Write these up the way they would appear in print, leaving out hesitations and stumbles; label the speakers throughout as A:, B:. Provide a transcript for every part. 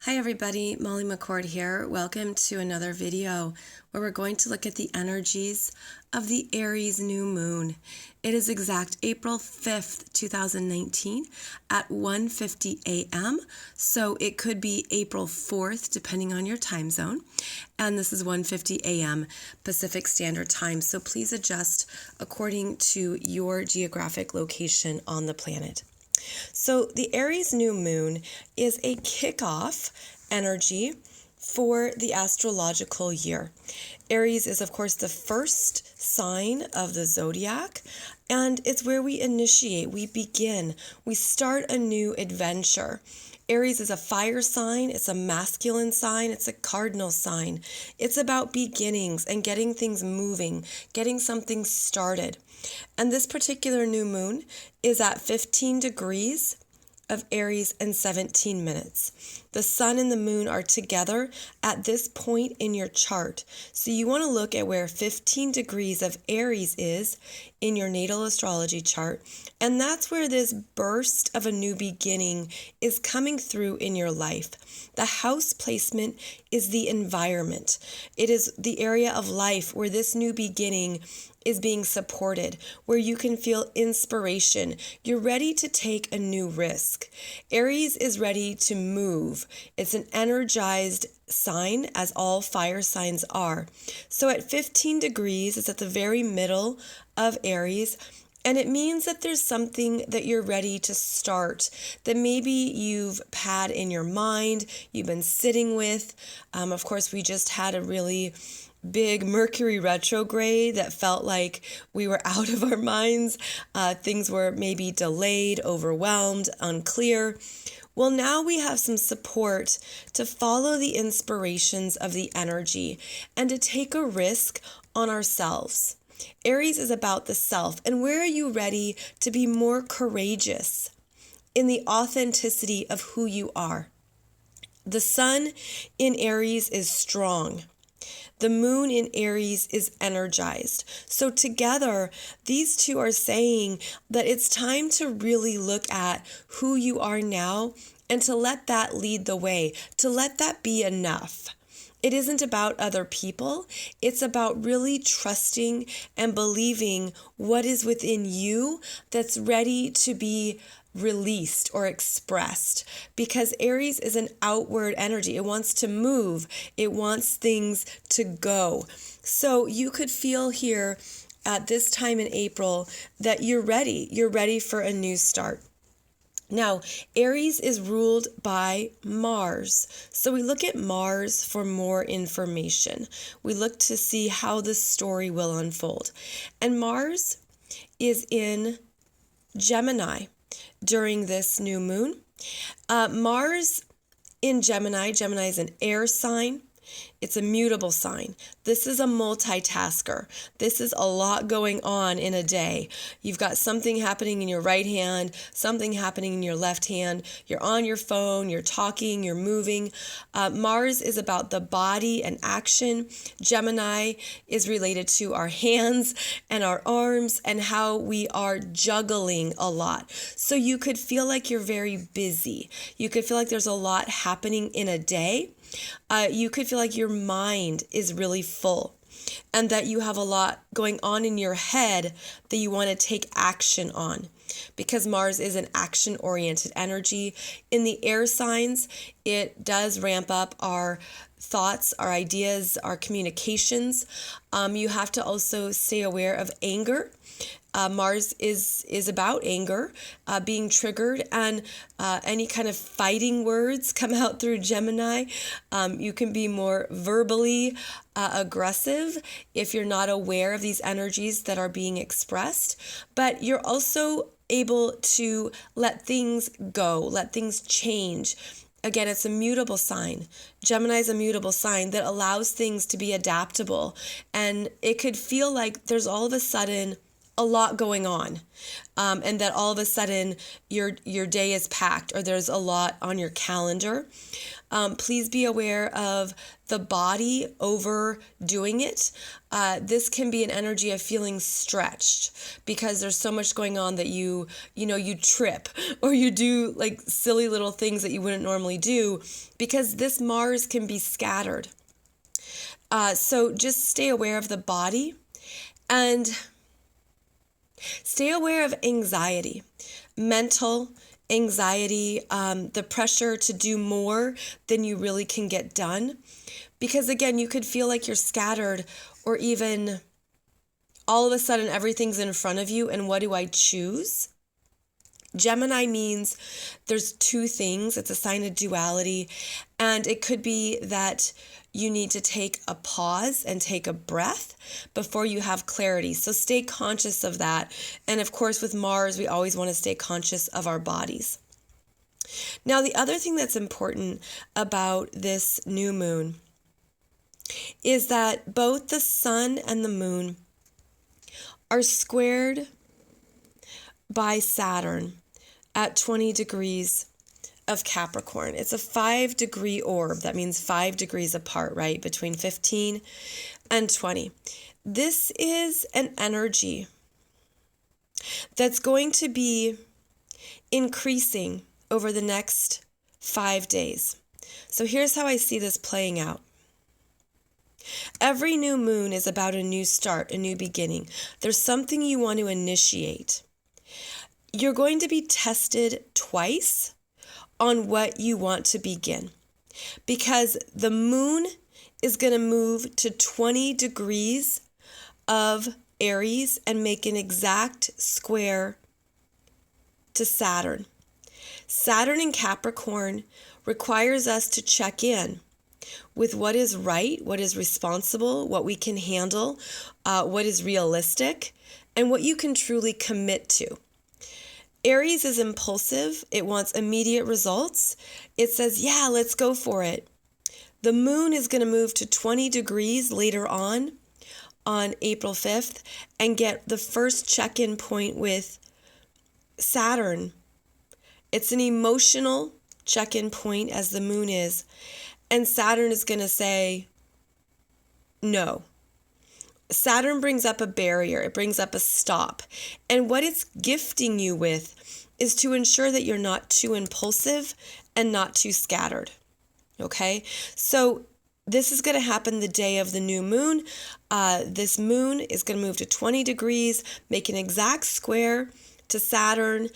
A: Hi everybody, Molly McCord here. Welcome to another video where we're going to look at the energies of the Aries New Moon. It is exact April 5th, 2019 at 1:50 a.m. So it could be April 4th depending on your time zone. And this is 1:50 a.m. Pacific Standard Time. So please adjust according to your geographic location on the planet. So the Aries New Moon is a kickoff energy for the astrological year. Aries is, of course, the first sign of the zodiac, and it's where we initiate, we begin, we start a new adventure. Aries is a fire sign, it's a masculine sign, it's a cardinal sign. It's about beginnings and getting things moving, getting something started. And this particular new moon is at 15 degrees of Aries and 17 minutes. The sun and the moon are together at this point in your chart. So you want to look at where 15 degrees of Aries is in your natal astrology chart. And that's where this burst of a new beginning is coming through in your life. The house placement is the environment. It is the area of life where this new beginning is being supported, where you can feel inspiration. You're ready to take a new risk. Aries is ready to move. It's an energized sign, as all fire signs are. So at 15 degrees, it's at the very middle of Aries, and it means that there's something that you're ready to start, that maybe you've had in your mind, you've been sitting with. Of course, we just had a really big Mercury retrograde that felt like we were out of our minds. Things were maybe delayed, overwhelmed, unclear. Well, now we have some support to follow the inspirations of the energy and to take a risk on ourselves. Aries is about the self, and where are you ready to be more courageous in the authenticity of who you are? The sun in Aries is strong. The moon in Aries is energized. So together, these two are saying that it's time to really look at who you are now and to let that lead the way, to let that be enough. It isn't about other people. It's about really trusting and believing what is within you that's ready to be released or expressed, because Aries is an outward energy. It wants to move. It wants things to go. So you could feel here at this time in April that you're ready. You're ready for a new start. Now, Aries is ruled by Mars. So we look at Mars for more information. We look to see how the story will unfold. And Mars is in Gemini during this new moon. Mars in Gemini is an air sign. It's a mutable sign. This is a multitasker. This is a lot going on in a day. You've got something happening in your right hand, something happening in your left hand. You're on your phone, you're talking, you're moving. Mars is about the body and action. Gemini is related to our hands and our arms and how we are juggling a lot. So you could feel like you're very busy. You could feel like there's a lot happening in a day. You could feel like your mind is really full and that you have a lot going on in your head that you want to take action on, because Mars is an action-oriented energy. In the air signs, it does ramp up our thoughts, our ideas, our communications. You have to also stay aware of anger. Mars is about anger, being triggered, and any kind of fighting words come out through Gemini. You can be more verbally aggressive if you're not aware of these energies that are being expressed, but you're also able to let things go, let things change. Again, it's a mutable sign. Gemini is a mutable sign that allows things to be adaptable. And it could feel like there's all of a sudden a lot going on, and that all of a sudden your day is packed or there's a lot on your calendar. Please be aware of the body overdoing it. This can be an energy of feeling stretched because there's so much going on that you trip or you do like silly little things that you wouldn't normally do because this Mars can be scattered. So just stay aware of the body and stay aware of anxiety, mental anxiety, the pressure to do more than you really can get done. Because again, you could feel like you're scattered or even all of a sudden everything's in front of you and what do I choose? Gemini means there's two things. It's a sign of duality. And it could be that you need to take a pause and take a breath before you have clarity. So stay conscious of that. And of course, with Mars, we always want to stay conscious of our bodies. Now, the other thing that's important about this new moon is that both the sun and the moon are squared by Saturn at 20 degrees of Capricorn. It's a 5-degree orb. That means 5 degrees apart, right? Between 15 and 20. This is an energy that's going to be increasing over the next 5 days. So here's how I see this playing out. Every new moon is about a new start, a new beginning. There's something you want to initiate. You're going to be tested twice on what you want to begin because the moon is going to move to 20 degrees of Aries and make an exact square to Saturn. Saturn in Capricorn requires us to check in with what is right, what is responsible, what we can handle, what is realistic, and what you can truly commit to. Aries is impulsive. It wants immediate results. It says, yeah, let's go for it. The moon is going to move to 20 degrees later on April 5th, and get the first check-in point with Saturn. It's an emotional check-in point as the moon is, and Saturn is going to say, no. Saturn brings up a barrier. It brings up a stop. And what it's gifting you with is to ensure that you're not too impulsive and not too scattered. Okay? So this is going to happen the day of the new moon. This moon is going to move to 20 degrees, make an exact square to Saturn.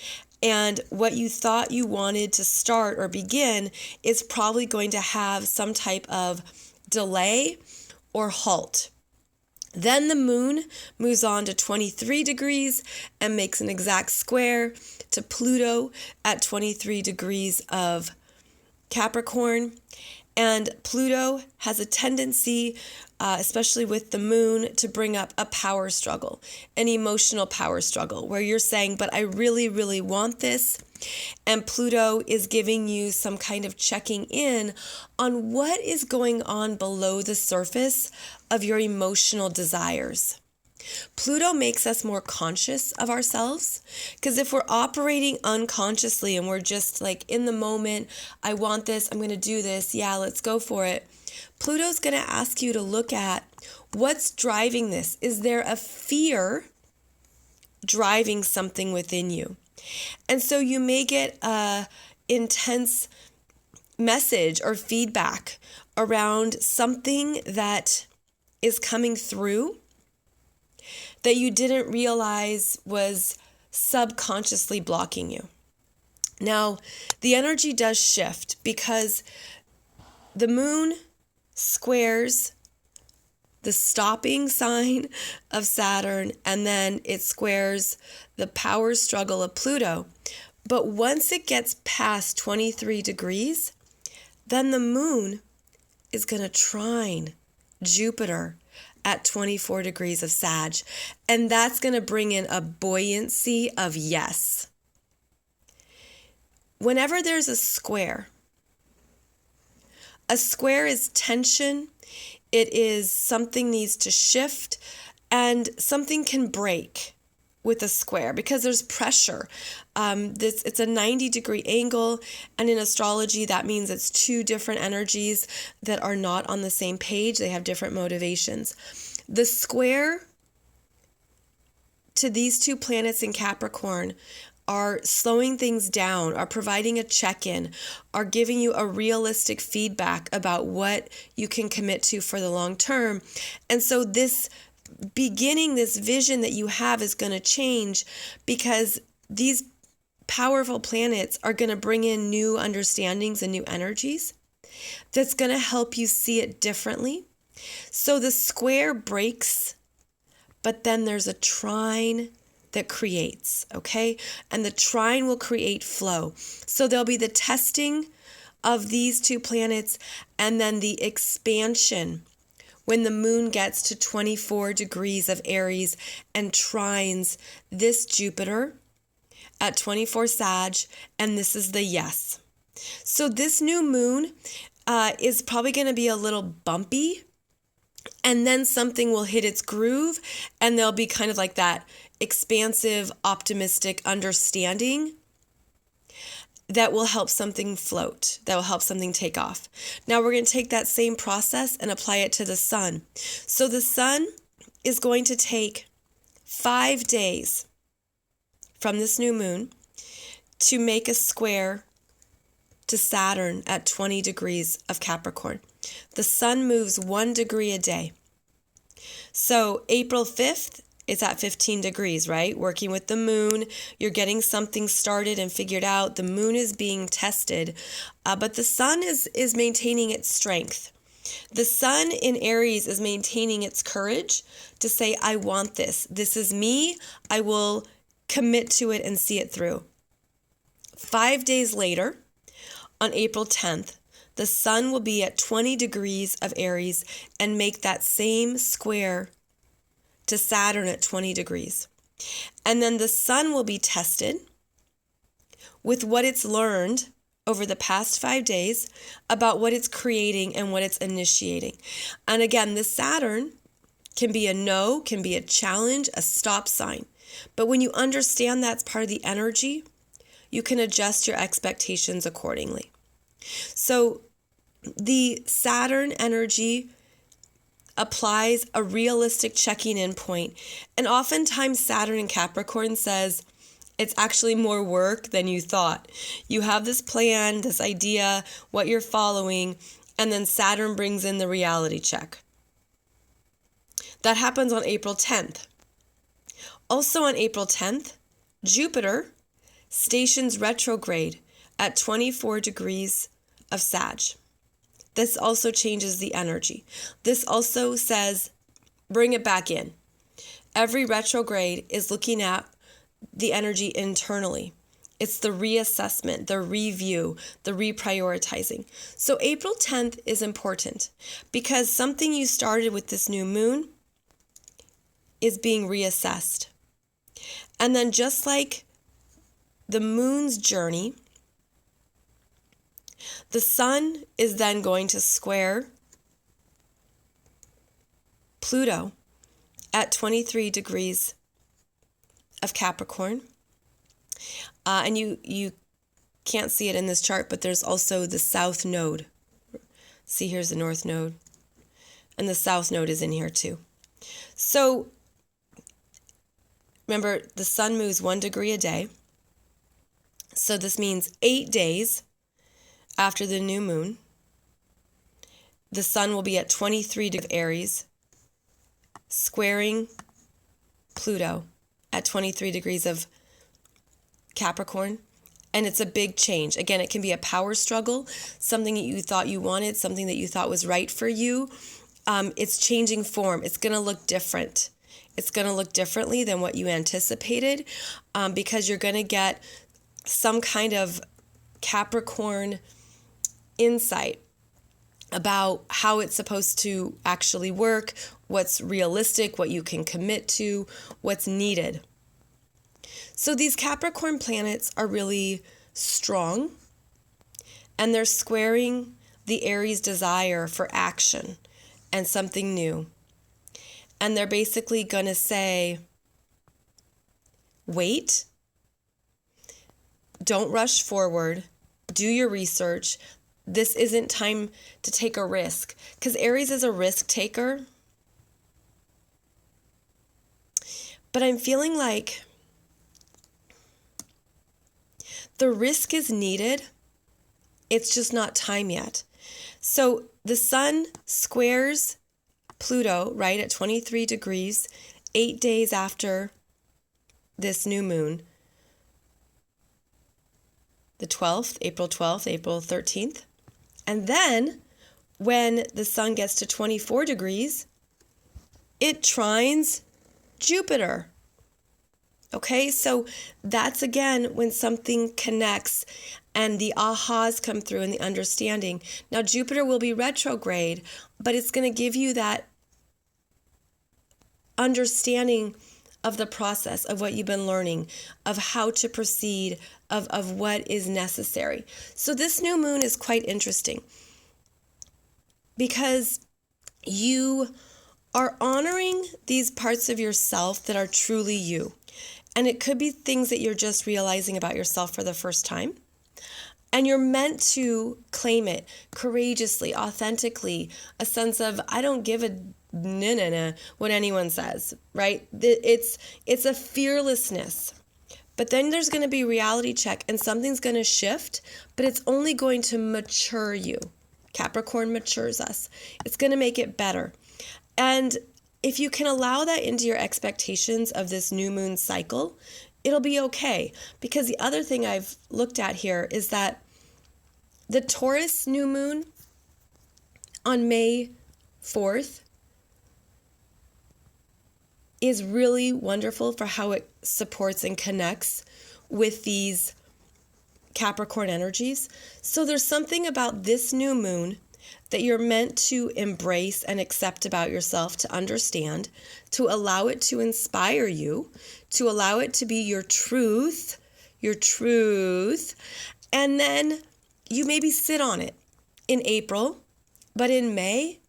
A: And what you thought you wanted to start or begin is probably going to have some type of delay or halt. Then the moon moves on to 23 degrees and makes an exact square to Pluto at 23 degrees of Capricorn. And Pluto has a tendency, especially with the moon, to bring up a power struggle, an emotional power struggle, where you're saying, but I really, really want this. And Pluto is giving you some kind of checking in on what is going on below the surface of your emotional desires. Pluto makes us more conscious of ourselves, because if we're operating unconsciously and we're just like in the moment, I want this, I'm going to do this, yeah, let's go for it. Pluto's going to ask you to look at what's driving this. Is there a fear driving something within you? And so you may get a intense message or feedback around something that is coming through that you didn't realize was subconsciously blocking you. Now, the energy does shift because the moon squares the stopping sign of Saturn, and then it squares the power struggle of Pluto. But once it gets past 23 degrees, then the moon is going to trine Jupiter at 24 degrees of Sag. And that's going to bring in a buoyancy of yes. Whenever there's a square is tension. It is something needs to shift and something can break. with a square because there's pressure. It's a 90-degree angle, and in astrology that means it's two different energies that are not on the same page. They have different motivations. The square to these two planets in Capricorn are slowing things down, are providing a check-in, are giving you a realistic feedback about what you can commit to for the long term. And so this vision that you have is going to change because these powerful planets are going to bring in new understandings and new energies that's going to help you see it differently. So the square breaks, but then there's a trine that creates, okay? And the trine will create flow. So there'll be the testing of these two planets and then the expansion when the moon gets to 24 degrees of Aries and trines this Jupiter at 24 Sag, and this is the yes. So this new moon is probably going to be a little bumpy, and then something will hit its groove, and there'll be kind of like that expansive, optimistic understanding that will help something float, that will help something take off. Now we're going to take that same process and apply it to the sun. So the sun is going to take 5 days from this new moon to make a square to Saturn at 20 degrees of Capricorn. The sun moves 1 degree a day. So April 5th, it's at 15 degrees, right? Working with the moon, you're getting something started and figured out. The moon is being tested, but the sun is maintaining its strength. The sun in Aries is maintaining its courage to say, I want this. This is me. I will commit to it and see it through. 5 days later, on April 10th, the sun will be at 20 degrees of Aries and make that same square to Saturn at 20 degrees. And then the sun will be tested with what it's learned over the past 5 days about what it's creating and what it's initiating. And again, the Saturn can be a no, can be a challenge, a stop sign. But when you understand that's part of the energy, you can adjust your expectations accordingly. So the Saturn energy applies a realistic checking in point. And oftentimes Saturn in Capricorn says it's actually more work than you thought. You have this plan, this idea, what you're following, and then Saturn brings in the reality check. That happens on April 10th. Also on April 10th, Jupiter stations retrograde at 24 degrees of Sag. This also changes the energy. This also says, bring it back in. Every retrograde is looking at the energy internally. It's the reassessment, the review, the reprioritizing. So April 10th is important because something you started with this new moon is being reassessed. And then just like the moon's journey, the sun is then going to square Pluto at 23 degrees of Capricorn. And you can't see it in this chart, but there's also the south node. See, here's the north node. And the south node is in here too. So remember, the sun moves 1 degree a day. So this means 8 days after the new moon, the sun will be at 23 degrees of Aries, squaring Pluto at 23 degrees of Capricorn. And it's a big change. Again, it can be a power struggle, something that you thought you wanted, something that you thought was right for you. It's changing form. It's going to look different. It's going to look differently than what you anticipated because you're going to get some kind of Capricorn insight about how it's supposed to actually work, what's realistic, what you can commit to, what's needed. So these Capricorn planets are really strong, and they're squaring the Aries desire for action and something new. And they're basically going to say, wait. Don't rush forward. Do your research. This isn't time to take a risk, because Aries is a risk taker. But I'm feeling like the risk is needed. It's just not time yet. So the sun squares Pluto, right, at 23 degrees, 8 days after this new moon. The 12th, April 12th, April 13th. And then when the sun gets to 24 degrees, it trines Jupiter. Okay, so that's again when something connects and the ahas come through and the understanding. Now Jupiter will be retrograde, but it's going to give you that understanding of the process of what you've been learning, of how to proceed, of what is necessary. So this new moon is quite interesting because you are honoring these parts of yourself that are truly you. And it could be things that you're just realizing about yourself for the first time. And you're meant to claim it courageously, authentically, a sense of, I don't give a what anyone says, right? It's a fearlessness. But then there's going to be reality check and something's going to shift, but it's only going to mature you. Capricorn matures us. It's going to make it better. And if you can allow that into your expectations of this new moon cycle, it'll be okay. Because the other thing I've looked at here is that the Taurus new moon on May 4th is really wonderful for how it supports and connects with these Capricorn energies. So there's something about this new moon that you're meant to embrace and accept about yourself, to understand, to allow it to inspire you, to allow it to be your truth, and then you maybe sit on it in April, but in May,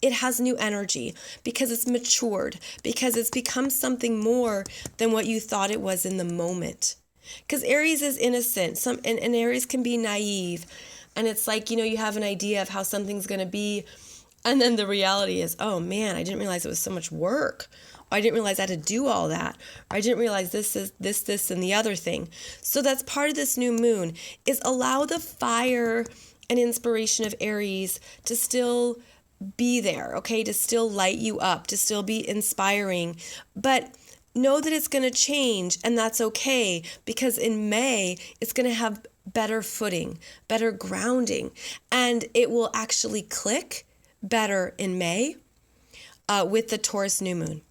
A: it has new energy because it's matured, because it's become something more than what you thought it was in the moment. Because Aries is innocent, and Aries can be naive. And it's like, you have an idea of how something's going to be. And then the reality is, oh man, I didn't realize it was so much work. Or I didn't realize I had to do all that. Or I didn't realize this, and the other thing. So that's part of this new moon, is allow the fire and inspiration of Aries to still be there, okay? To still light you up, to still be inspiring. But know that it's going to change, and that's okay, because in May, it's going to have better footing, better grounding, and it will actually click better in May with the Taurus new moon.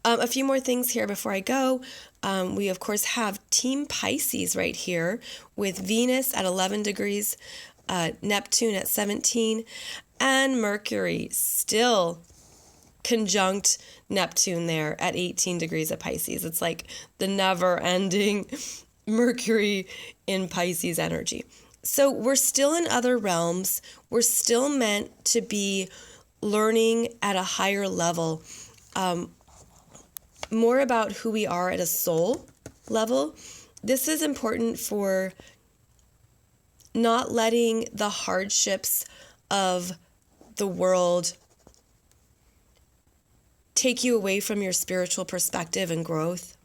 A: A few more things here before I go. We, of course, have Team Pisces right here with Venus at 11 degrees, Neptune at 17, and Mercury still conjunct Neptune there at 18 degrees of Pisces. It's like the never-ending Mercury in Pisces energy. So we're still in other realms. We're still meant to be learning at a higher level, more about who we are at a soul level. This is important for not letting the hardships of the world take you away from your spiritual perspective and growth.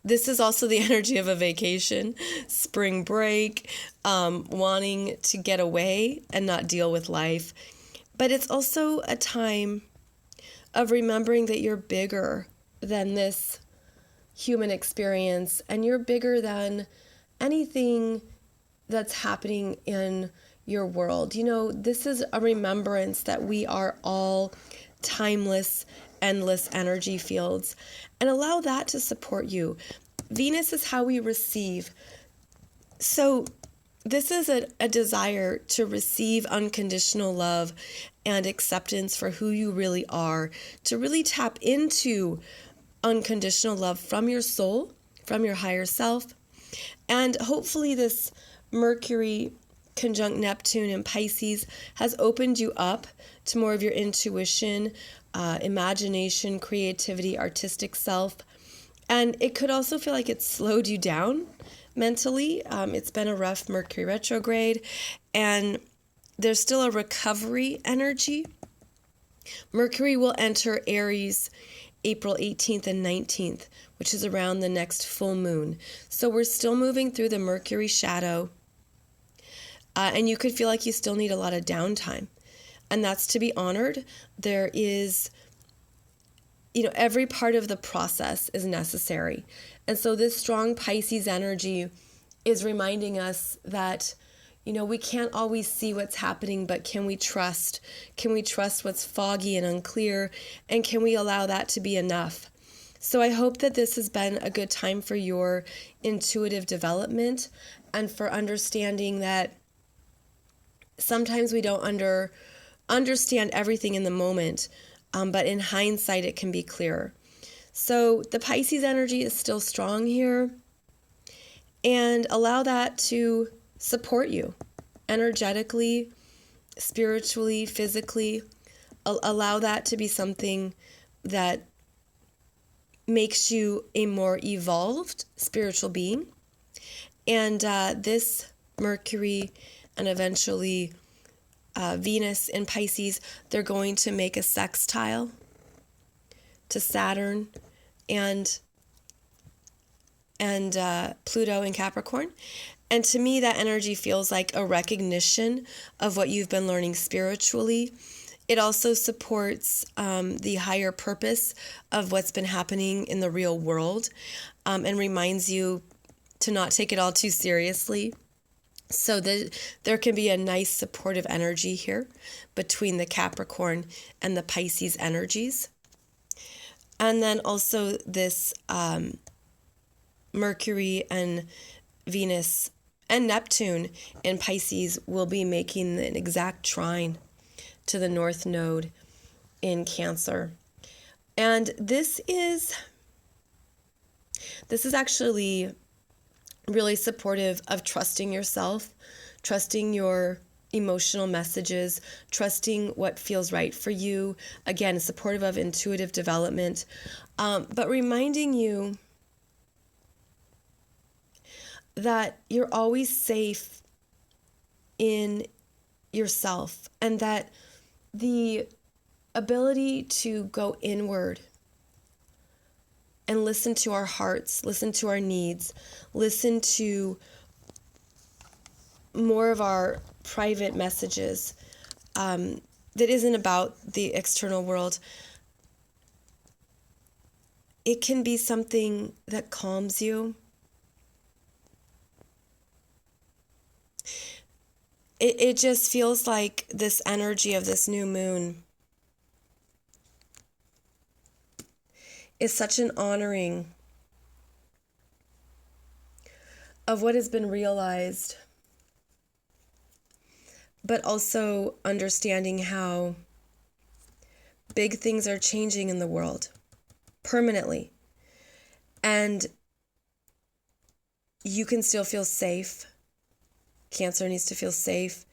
A: This is also the energy of a vacation, spring break, wanting to get away and not deal with life. But it's also a time of remembering that you're bigger than this human experience, and you're bigger than anything that's happening in your world. This is a remembrance that we are all timeless, endless energy fields, and allow that to support you. Venus is how we receive. So this is a desire to receive unconditional love and acceptance for who you really are, to really tap into unconditional love from your soul, from your higher self. And hopefully this Mercury conjunct Neptune in Pisces has opened you up to more of your intuition, imagination, creativity, artistic self. And it could also feel like it's slowed you down mentally. It's been a rough Mercury retrograde, and there's still a recovery energy. Mercury will enter Aries April 18th and 19th, which is around the next full moon. So we're still moving through the Mercury shadow, and you could feel like you still need a lot of downtime, and that's to be honored. There is, every part of the process is necessary. And so this strong Pisces energy is reminding us that, we can't always see what's happening, but can we trust? Can we trust what's foggy and unclear? And can we allow that to be enough? So I hope that this has been a good time for your intuitive development and for understanding that sometimes we don't understand everything in the moment, but in hindsight it can be clearer. So the Pisces energy is still strong here, and allow that to support you energetically, spiritually, physically. Allow that to be something that makes you a more evolved spiritual being. And this Mercury and eventually Venus in Pisces, they're going to make a sextile to Saturn and Pluto in Capricorn. And to me, that energy feels like a recognition of what you've been learning spiritually. It also supports the higher purpose of what's been happening in the real world, and reminds you to not take it all too seriously. So there can be a nice supportive energy here between the Capricorn and the Pisces energies. And then also this Mercury and Venus and Neptune in Pisces will be making an exact trine to the North Node in Cancer. And this is actually really supportive of trusting yourself, trusting your emotional messages, trusting what feels right for you. Again, supportive of intuitive development, but reminding you that you're always safe in yourself, and that the ability to go inward and listen to our hearts, listen to our needs, listen to more of our private messages that isn't about the external world, it can be something that calms you. It just feels like this energy of this new moon is such an honoring of what has been realized, but also understanding how big things are changing in the world permanently. And you can still feel safe. Cancer needs to feel safe.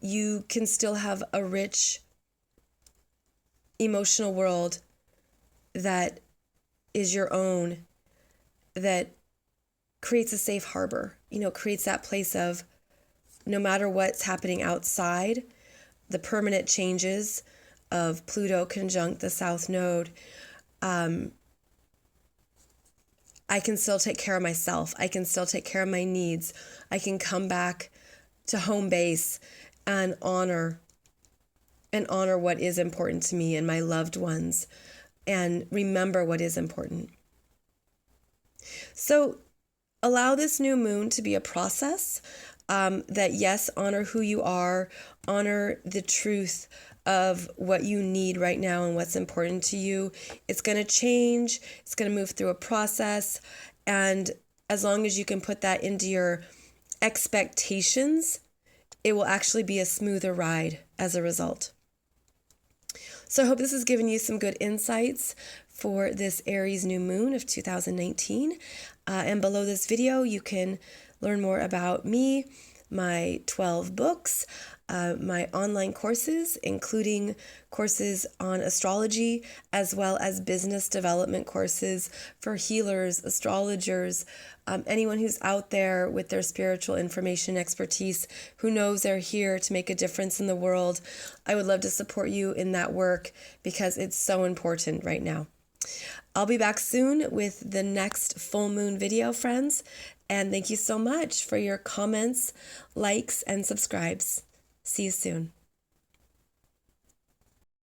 A: You can still have a rich emotional world that is your own, that creates a safe harbor, creates that place of no matter what's happening outside, the permanent changes of Pluto conjunct the South Node, I can still take care of myself. I can still take care of my needs. I can come back to home base and honor what is important to me and my loved ones, and remember what is important. So allow this new moon to be a process that, yes, honor who you are, honor the truth of what you need right now and what's important to you. It's going to change. It's going to move through a process. And as long as you can put that into your expectations, it will actually be a smoother ride as a result. So I hope this has given you some good insights for this Aries new moon of 2019. And below this video, you can learn more about me, my 12 books, my online courses, including courses on astrology, as well as business development courses for healers, astrologers, anyone who's out there with their spiritual information expertise, who knows they're here to make a difference in the world. I would love to support you in that work because it's so important right now. I'll be back soon with the next full moon video, friends. And thank you so much for your comments, likes, and subscribes. See you soon.